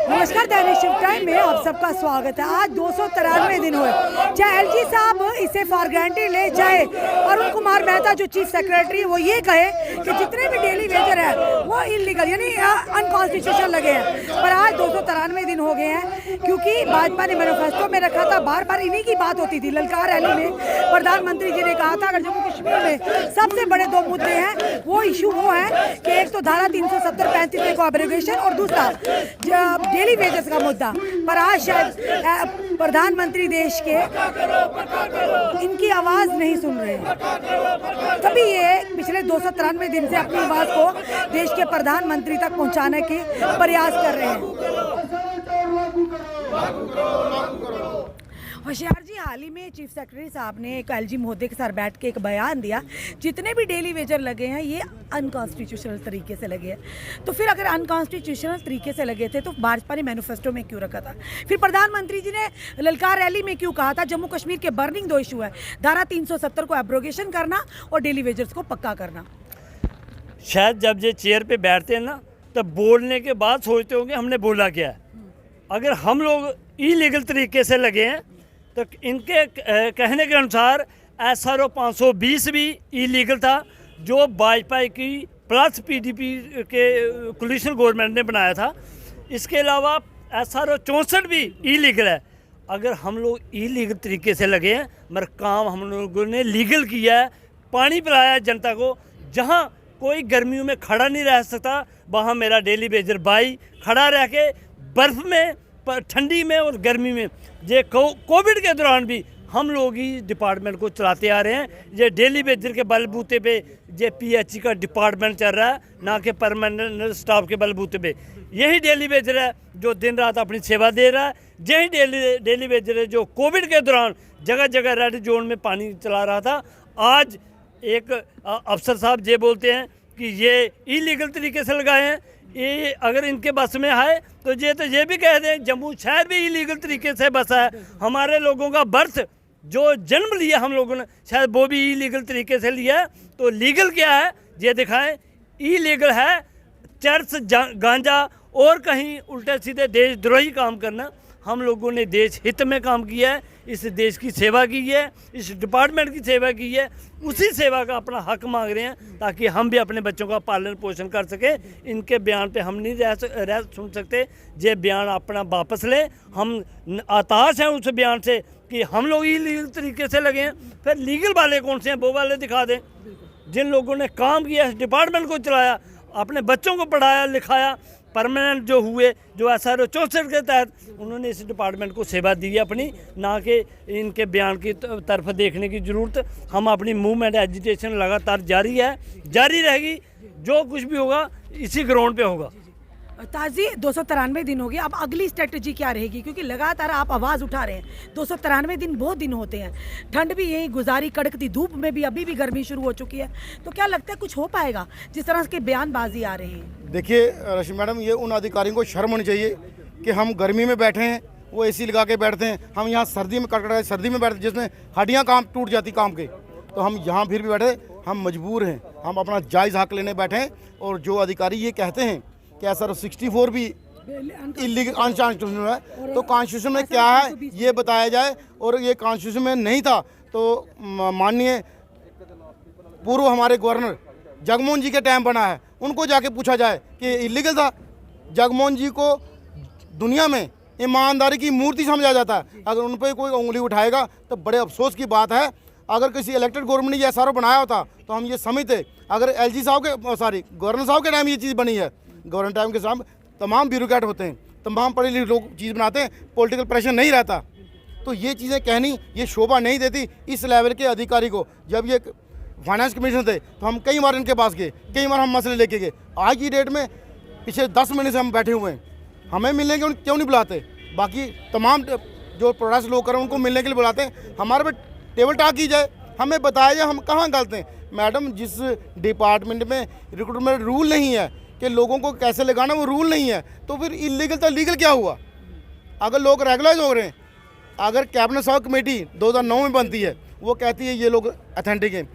नमस्कार, दैनिक शिव टाइम में आप सबका स्वागत है। आज 293 दिन हुए, चाहे एलजी साहब इसे फॉर ग्रांटेड ले, चाहे अरुण कुमार मेहता जो चीफ सेक्रेटरी वो ये कहे कि जितने भी डेली वेजर है वो इलीगल यानी अनकॉन्स्टिट्यूशनल लगे हैं, पर आज 293 दिन हो गए हैं क्योंकि भाजपा ने मैनिफेस्टो में रखा था। बार बार इन्हीं की बात होती थी। ललकार रैली में प्रधानमंत्री जी ने कहा था अगर जम्मू कश्मीर में सबसे बड़े दो मुद्दे हैं वो इशू वो है कि एक तो धारा 370-35 को एब्रोगेशन और दूसरा डेली वेजेस का मुद्दा। पर आज शायद प्रधानमंत्री देश के इनकी आवाज नहीं सुन रहे, तभी ये पिछले 293 दिन से अपनी आवाज को देश के प्रधानमंत्री तक पहुंचाने के प्रयास कर रहे हैं। होशियार जी, हाल ही में चीफ सेक्रेटरी साहब ने एक एलजी महोदय के साथ बैठ के एक बयान दिया, जितने भी डेली वेजर लगे हैं ये अनकॉन्स्टिट्यूशनल तरीके से लगे हैं। तो फिर अगर अनकॉन्स्टिट्यूशनल तरीके से लगे थे तो भाजपा ने मैनिफेस्टो में क्यों रखा था? फिर प्रधानमंत्री जी ने ललकार रैली में क्यों कहा था जम्मू कश्मीर के बर्निंग दो इशू है, धारा 370 को एब्रोगेशन करना और डेली वेजर्स को पक्का करना? शायद जब ये चेयर पे बैठते हैं ना तब बोलने के बाद सोचते होंगे हमने बोला क्या है। अगर हम लोग इलीगल तरीके से लगे हैं तो इनके कहने के अनुसार SRO 520 भी इलीगल था जो भाजपा की प्लस PDP के कोलिशन गवर्नमेंट ने बनाया था। इसके अलावा SRO 64 भी इलीगल है। अगर हम लोग इलीगल तरीके से लगे हैं मगर काम हम लोगों ने लीगल किया है, पानी पिलाया है जनता को। जहां कोई गर्मियों में खड़ा नहीं रह सकता वहां मेरा डेली वेजर भाई खड़ा रह के बर्फ़ में, ठंडी में और गर्मी में, ये कोविड के दौरान भी हम लोग ही डिपार्टमेंट को चलाते आ रहे हैं। ये डेली वेजर के बलबूते पे ये PHE का डिपार्टमेंट चल रहा है, ना कि परमानेंट स्टाफ के बलबूते पे। यही डेली वेजर है जो दिन रात अपनी सेवा दे रहा है। यही डेली वेजर है जो कोविड के दौरान जगह जगह रेड जोन में पानी चला रहा था। आज एक अफसर साहब ये बोलते हैं कि ये इलीगल तरीके से लगाए हैं। ये अगर इनके बस में आए तो ये भी कह दें जम्मू शहर भी इलीगल तरीके से बसा है। हमारे लोगों का बर्थ जो जन्म लिया हम लोगों ने शायद वो भी इलीगल तरीके से लिया है। तो लीगल क्या है ये दिखाएं। इलीगल है चर्च, गांजा और कहीं उल्टे सीधे देशद्रोही काम करना। हम लोगों ने देश हित में काम किया है, इस देश की सेवा की है, इस डिपार्टमेंट की सेवा की है। उसी सेवा का अपना हक मांग रहे हैं ताकि हम भी अपने बच्चों का पालन पोषण कर सकें। इनके बयान पे हम नहीं रह सुन सकते। ये बयान अपना वापस लें। हम हताश हैं उस बयान से कि हम लोग इलीगल तरीके से लगे हैं। फिर लीगल वाले कौन से हैं वो वाले दिखा दें। जिन लोगों ने काम किया, इस डिपार्टमेंट को चलाया, अपने बच्चों को पढ़ाया लिखाया, परमानेंट जो हुए, जो SRO 64 के तहत उन्होंने इस डिपार्टमेंट को सेवा दी है अपनी, ना कि इनके बयान की तरफ देखने की ज़रूरत। हम अपनी मूवमेंट एजिटेशन लगातार जारी है, जारी रहेगी। जो कुछ भी होगा इसी ग्राउंड पे होगा। ताजी 293 दिन हो गए, अब अगली स्ट्रेटजी क्या रहेगी? क्योंकि लगातार आप आवाज़ उठा रहे हैं। 293 दिन बहुत दिन होते हैं, ठंड भी यही गुजारी, कड़कती धूप में भी अभी भी गर्मी शुरू हो चुकी है। तो क्या लगता है कुछ हो पाएगा जिस तरह के बयानबाजी आ रही है? देखिए रश्मि मैडम, ये उन अधिकारियों को शर्म होनी चाहिए कि हम गर्मी में बैठे हैं, वो AC लगा के बैठते हैं। हम यहाँ सर्दी में कड़कड़ाई सर्दी में बैठते जिसमें हड्डियाँ काम टूट जाती काम के, तो हम यहाँ फिर भी बैठे। हम मजबूर हैं, हम अपना जायज़ हक लेने बैठे हैं। और जो अधिकारी ये कहते हैं कि SRO 64 भी इलीगल अनकॉन्स्टिट्यूशनल है, तो कॉन्स्टिट्यूशन में क्या है ये बताया जाए। और ये कॉन्स्टिट्यूशन में नहीं था तो माननीय पूर्व हमारे गवर्नर जगमोहन जी के टाइम बना है, उनको जाके पूछा जाए कि इलीगल था। जगमोहन जी को दुनिया में ईमानदारी की मूर्ति समझा जाता है। अगर उन पर कोई उंगली उठाएगा तो बड़े अफसोस की बात है। अगर किसी इलेक्टेड गवर्नमेंट ने ये SRO बनाया होता तो हम ये समझते। अगर LG साहब के गवर्नर साहब के टाइम ये चीज़ बनी है, गवर्नर टाइम के साथ तमाम ब्यूरोक्रेट होते हैं, तमाम पढ़े लिखे लोग चीज़ बनाते हैं, पॉलिटिकल प्रेशर नहीं रहता। तो ये चीज़ें कहनी ये शोभा नहीं देती इस लेवल के अधिकारी को। जब ये फाइनेंस कमिश्नर थे तो हम कई बार इनके पास गए, कई बार हम मसले लेके गए। आज की डेट में पिछले 10 महीने से हम बैठे हुए हैं, हमें मिलने के क्यों नहीं बुलाते? बाकी तमाम जो प्रोडक्ट्स लोग करें उनको मिलने के लिए बुलाते हैं। हमारे पे टेबल टॉक की जाए, हमें बताया जाए हम कहाँ गलत हैं। मैडम, जिस डिपार्टमेंट में रिक्रूटमेंट रूल नहीं है कि लोगों को कैसे लगाना, वो रूल नहीं है, तो फिर इलीगल तो लीगल क्या हुआ? अगर लोग रेगुलराइज हो रहे हैं, अगर कैबिनेट सब कमेटी 2009 में बनती है, वो कहती है ये लोग अथेंटिक हैं,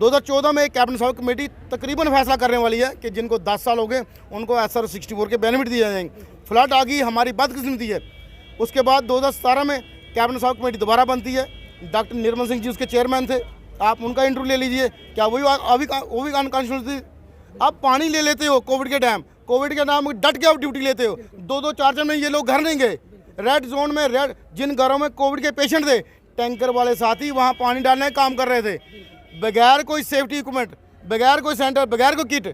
2014 में एक कैबिनेट सब कमेटी तकरीबन फैसला करने वाली है कि जिनको 10 साल हो गए उनको SR 64 के बेनिफिट दिए जाएंगे। फ्लड आ गई, हमारी बदकिस्मती है। उसके बाद 2017 में कैबिनेट सब कमेटी दोबारा बनती है। डॉक्टर निर्मल सिंह जी उसके चेयरमैन थे, आप उनका इंटरव्यू ले लीजिए, क्या वो भी अनकॉन्स्टिट्यूशनल थी। आप पानी ले लेते हो कोविड के टाइम डट के आप ड्यूटी लेते हो। 2-2 4-4 में ये लोग घर नहीं गए। रेड जोन में जिन घरों में कोविड के पेशेंट थे, टैंकर वाले साथी वहाँ पानी डालने का काम कर रहे थे, बगैर कोई सेफ्टी इक्विपमेंट, बगैर कोई सेंटर, बगैर कोई किट।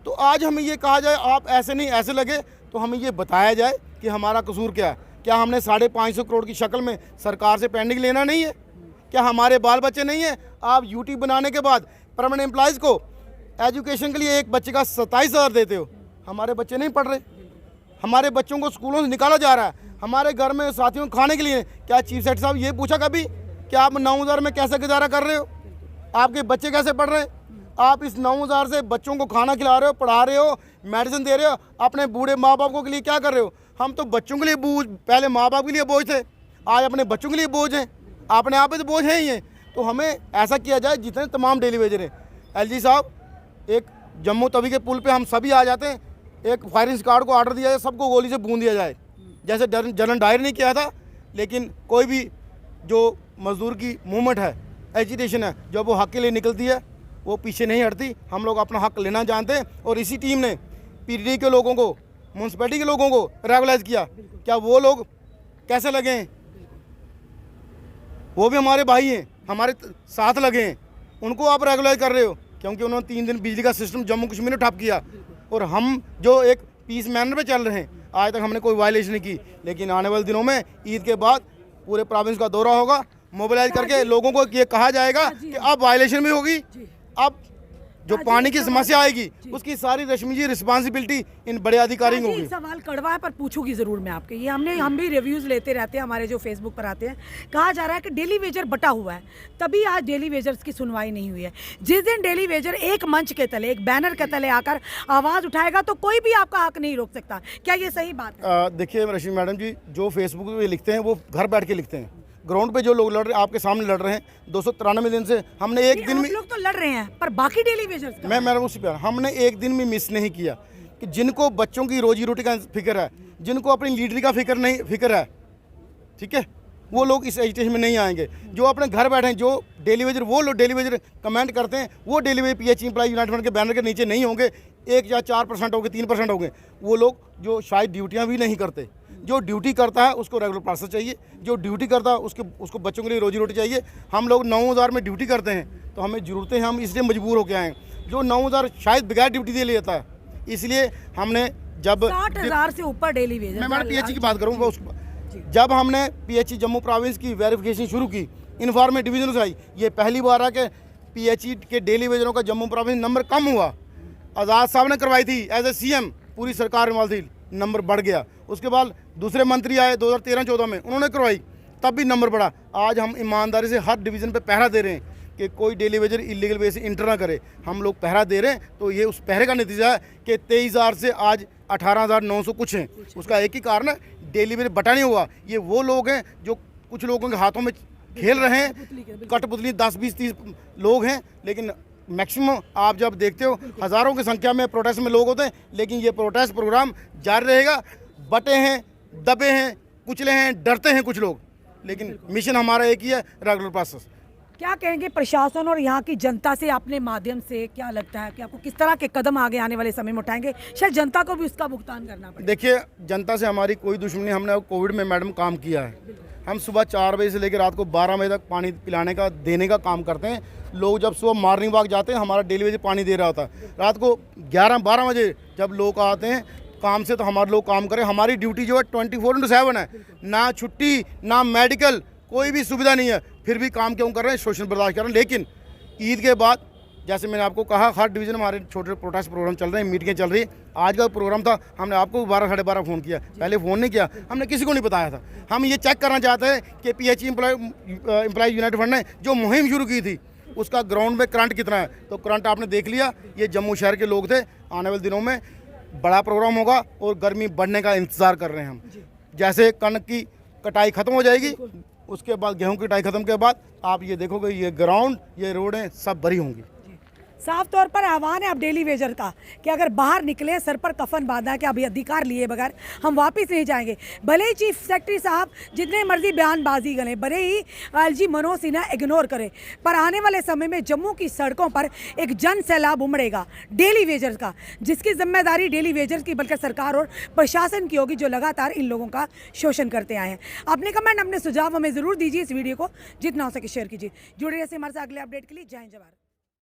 तो आज हमें ये कहा जाए आप ऐसे नहीं ऐसे लगे, तो हमें ये बताया जाए कि हमारा कसूर क्या है। क्या हमने 550 करोड़ की शक्ल में सरकार से पेंडिंग लेना नहीं है? क्या हमारे बाल बच्चे नहीं हैं? आप यूटी बनाने के बाद परमानेंट एम्प्लॉयज़ को एजुकेशन के लिए एक बच्चे का 27,000 देते हो, हमारे बच्चे नहीं पढ़ रहे, हमारे बच्चों को स्कूलों से निकाला जा रहा है। हमारे घर में साथियों को खाने के लिए, क्या चीफ सेक्रेटरी साहब ये पूछा कभी कि आप 9,000 में कैसे गुजारा कर रहे हो? आपके बच्चे कैसे पढ़ रहे हैं? आप इस 9,000 से बच्चों को खाना खिला रहे हो, पढ़ा रहे हो, मेडिसिन दे रहे हो, अपने बूढ़े माँ बाप के लिए क्या कर रहे हो? हम तो बच्चों के लिए बोझ, पहले माँ बाप के लिए बोझ थे, आज अपने बच्चों के लिए बोझ हैं, अपने आप पे तो बोझ है ही है। तो हमें ऐसा किया जाए जितने तमाम डेली वेजर हैं, LG साहब एक जम्मू तवी के पुल पे हम सभी आ जाते हैं, एक फायरिंग स्क्वाड को ऑर्डर दिया जाए, सबको गोली से भून दिया जाए, जैसे जनरल डायर ने किया था। लेकिन कोई भी जो मजदूर की मूवमेंट है, एजिटेशन है, जब वो हक के लिए निकलती है वो पीछे नहीं हटती। हम लोग अपना हक लेना जानते हैं और इसी टीम ने PDD के लोगों को, म्यूनसिपैलिटी के लोगों को रेगुलाइज किया। क्या वो लोग कैसे लगे हैं? वो भी हमारे भाई हैं, हमारे साथ लगे हैं, उनको आप रेगुलाइज कर रहे हो क्योंकि उन्होंने 3 दिन बिजली का सिस्टम जम्मू कश्मीर में ठप किया। और हम जो एक पीस मैनर पे चल रहे हैं, आज तक हमने कोई वायलेशन नहीं की। लेकिन आने वाले दिनों में ईद के बाद पूरे प्रोविंस का दौरा होगा, मोबिलाइज करके लोगों को ये कहा जाएगा कि अब वायलेशन भी होगी, अब जो पानी की समस्या आएगी उसकी सारी रश्मि जी रिस्पॉन्सिबिलिटी इन बड़े अधिकारियों की होगी। सवाल कड़वा है पर पूछूंगी जरूर मैं आपके, ये हम भी रिव्यूज लेते रहते हैं, हमारे जो फेसबुक पर आते हैं। कहा जा रहा है कि डेली वेजर बटा हुआ है, तभी आज डेली वेजर्स की सुनवाई नहीं हुई है। जिस दिन डेली वेजर एक मंच के तले, एक बैनर के तले आकर आवाज उठाएगा तो कोई भी आपका हक नहीं रोक सकता। क्या ये सही बात है? देखिए रश्मि मैडम जी, जो फेसबुक पे लिखते हैं वो घर बैठ के लिखते हैं। ग्राउंड पे जो लोग लड़ रहे हैं, आपके सामने लड़ रहे हैं 293 दिन से। हमने एक दिन में, लोग तो लड़ रहे हैं पर बाकी डेली वेजर्स का मैं उसी पे, हमने एक दिन में मिस नहीं किया कि जिनको बच्चों की रोजी रोटी का फिक्र है, जिनको अपनी लीडरी का फिक्र है, ठीक है, वो लोग इस एजिटेशन में नहीं आएंगे। जो अपने घर बैठे हैं, जो डेली वेजर, वो लोग डेली वेजर कमेंट करते हैं, वो daily wager PH employ united front के बैनर के नीचे नहीं होंगे। 1 या 4% होंगे, 3% होंगे। वो लोग जो शायद ड्यूटियाँ भी नहीं करते। जो ड्यूटी करता है उसको रेगुलर प्रोसेस चाहिए, जो ड्यूटी करता है उसको बच्चों के लिए रोजी रोटी चाहिए। हम लोग 9,000 में ड्यूटी करते हैं तो हमें ज़रूरतें हैं, हम इसलिए मजबूर होकर आए हैं। जो 9,000 शायद बगैर ड्यूटी दे लेता है, इसलिए हमने जब 60,000 से ऊपर डेली वेजर, मैं PH की बात करूँगा, जब हमने PH जम्मू प्रोविंस की वेरिफिकेशन शुरू की, इन्फॉर्मेट डिवीजन से आई, ये पहली बार है कि PH के डेली वेजरों का जम्मू प्रोविंस नंबर कम हुआ। आज़ाद साहब ने करवाई थी एज ए CM, पूरी सरकार इन्वॉल्व थी, नंबर बढ़ गया। उसके बाद दूसरे मंत्री आए 2013-14 में, उन्होंने करवाई, तब भी नंबर बढ़ा। आज हम ईमानदारी से हर डिवीज़न पे पहरा दे रहे हैं कि कोई डेली वेजर इलीगल वे से इंटर ना करे। हम लोग पहरा दे रहे हैं, तो ये उस पहरे का नतीजा है कि 23,000 से आज 18,900 कुछ हैं। उसका एक ही कारण है, डेली वेजर बटा नहीं हुआ। ये वो लोग हैं जो कुछ लोगों के हाथों में खेल रहे हैं, कठपुतली 10, 20, 30 लोग हैं। लेकिन मैक्सिमम आप जब देखते हो हज़ारों की संख्या में प्रोटेस्ट में लोग होते हैं, लेकिन ये प्रोटेस्ट प्रोग्राम जारी रहेगा। बटे हैं, दबे हैं, कुचले हैं, डरते हैं कुछ लोग, लेकिन मिशन हमारा एक ही है, रेगुलर प्रोसेस। क्या कहेंगे प्रशासन और यहाँ की जनता से अपने माध्यम से, क्या लगता है कि आपको किस तरह के कदम आगे आने वाले समय में उठाएंगे? शायद जनता को भी उसका भुगतान करना पड़े। देखिए, जनता से हमारी कोई दुश्मनी, हमने कोविड में मैडम काम किया है। हम सुबह 4 बजे से लेकर रात को 12 बजे तक पानी पिलाने का, देने का काम करते हैं। लोग जब सुबह मॉर्निंग वॉक जाते हैं, हमारा डेली वेज पानी दे रहा होता है। रात को 11-12 बजे जब लोग आते हैं काम से, तो हमारे लोग काम करें। हमारी ड्यूटी जो है 24/7 है, ना छुट्टी ना मेडिकल, कोई भी सुविधा नहीं है, फिर भी काम क्यों कर रहे हैं? शोषण बर्दाश्त कर रहे हैं। लेकिन ईद के बाद, जैसे मैंने आपको कहा, हर डिवीज़न हमारे छोटे प्रोटेस्ट प्रोग्राम चल रहे हैं, मीटिंगें चल रही हैं। आज का प्रोग्राम था, हमने आपको 12 साढ़े 12 फ़ोन किया, पहले फ़ोन नहीं किया, हमने किसी को नहीं बताया था। हम ये चेक करना चाहते हैं कि PH एम्प्लॉय यूनाइटेड फ्रंट ने जो मुहिम शुरू की थी उसका ग्राउंड में करंट कितना है। तो करंट आपने देख लिया, ये जम्मू शहर के लोग थे। आने वाले दिनों में बड़ा प्रोग्राम होगा और गर्मी बढ़ने का इंतज़ार कर रहे हैं हम। जैसे कणक की कटाई ख़त्म हो जाएगी, उसके बाद गेहूं की कटाई ख़त्म के बाद आप ये देखोगे, ये ग्राउंड, ये रोडें सब भरी होंगी। साफ तौर पर आह्वान है अब डेली वेजर का कि अगर बाहर निकले सर पर कफन बांधा कि अभी अधिकार लिए बगैर हम वापस नहीं जाएंगे। भले ही चीफ सेक्रेटरी साहब जितने मर्जी बयानबाजी करें, भले ही एलजी मनोज सिन्हा इग्नोर करे, पर आने वाले समय में जम्मू की सड़कों पर एक जन सैलाब उमड़ेगा डेली वेजर्स का, जिसकी जिम्मेदारी डेली वेजर्स की बल्कि सरकार और प्रशासन की होगी, जो लगातार इन लोगों का शोषण करते आए हैं। अपने कमेंट, अपने सुझाव हमें ज़रूर दीजिए। इस वीडियो को जितना हो सके शेयर कीजिए। जुड़े रहिए हमारे साथ अगले अपडेट के लिए। जय हिंद, जय भारत।